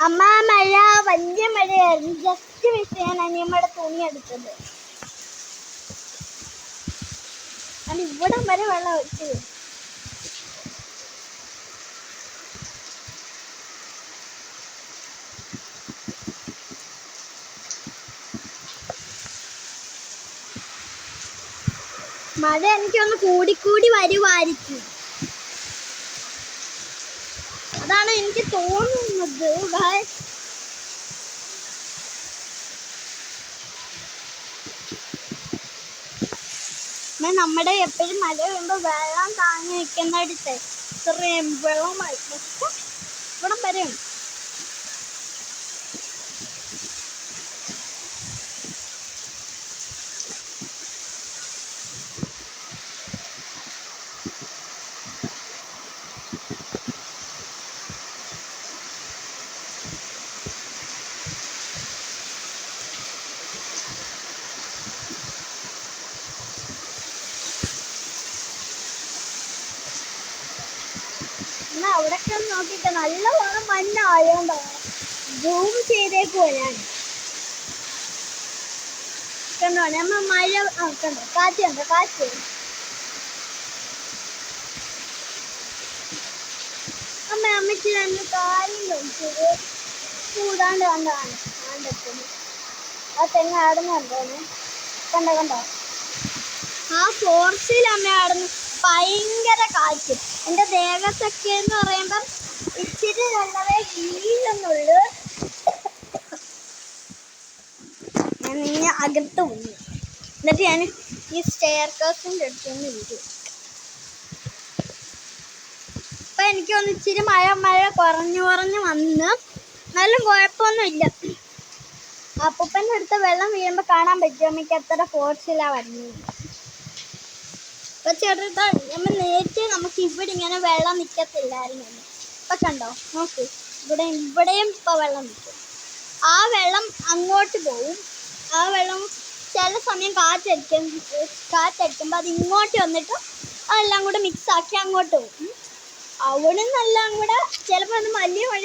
അമ്മ മഴ വലിയ മഴയായിരുന്നു. ജസ്റ്റ് മിസ് ചെയ്യാൻ അനിയമ്മയുടെ തുണി എടുത്തത്. അത് ഇവിടെ വരെ വെള്ളം ഒഴിച്ചു. മഴ എനിക്കൊന്ന് കൂടിക്കൂടി വരുമായിരിക്കും, അതാണ് എനിക്ക് തോന്നുന്നത്. നമ്മുടെ എപ്പോഴും മഴ വരുമ്പോൾ വെള്ളം താങ്ങി നിൽക്കുന്നിടത്ത് ഇത്രയും വെള്ളമായി ഇവിടം വരെയും. അവിടൊക്കെ നോക്കിട്ട് നല്ലവണ്ണം മഞ്ഞായോണ്ടാണ് സൂം ചെയ്തേക്കുവാ ഞാൻ. കണ്ടോ നമ്മ മഴ കണ്ടോ, കാറ്റ് കണ്ടോ, കാറ്റ്. അമ്മയ്ക്ക് രണ്ട് കാര്യം നോക്കിയത് കൂടാണ്ട് കണ്ടാണ് ആണ്ടെത്തുന്നു. ആ തെങ്ങ് ആടുന്ന് കണ്ടോന്ന്, കണ്ടോ കണ്ടോ, ആ ഫോർസിൽ അമ്മ ആടുന്നു. ഭയങ്കര കാറ്റ്. എൻ്റെ ദേഹത്തൊക്കെ എന്ന് പറയുമ്പം ഇച്ചിരി നല്ലവേ വീഴുന്നുള്ളൂ. ഞാൻ ഇങ്ങനെ അകത്ത് വന്നു. എന്നിട്ട് ഞാൻ ഈ സ്റ്റെയർ കേസിൻ്റെ അടുത്തൊന്ന് ഇരിക്കും. അപ്പം എനിക്കൊന്ന് ഇച്ചിരി മഴ കുറഞ്ഞു വന്ന്, നല്ല കുഴപ്പമൊന്നുമില്ല. അപ്പൂപ്പൻ്റെ അടുത്ത് വെള്ളം വീഴുമ്പോൾ കാണാൻ പറ്റും അമ്മയ്ക്ക് എത്ര ഫോർസിലാണ് വരുന്നത്. ഇപ്പം ചെറുതാ നമ്മൾ നേരത്തെ നമുക്ക് ഇവിടെ ഇങ്ങനെ വെള്ളം നിൽക്കത്തില്ലായിരുന്നു. ഇപ്പം കണ്ടോ നോക്ക്, ഇവിടെയും ഇപ്പോൾ വെള്ളം നിൽക്കും. ആ വെള്ളം അങ്ങോട്ട് പോവും. ആ വെള്ളം ചില സമയം കാറ്റടിക്കുമ്പോൾ അത് ഇങ്ങോട്ട് വന്നിട്ട് അതെല്ലാം കൂടെ മിക്സാക്കി അങ്ങോട്ട് പോകും. അവിടെ നിന്നെല്ലാം കൂടെ ചിലപ്പോൾ അത് വലിയ മഴ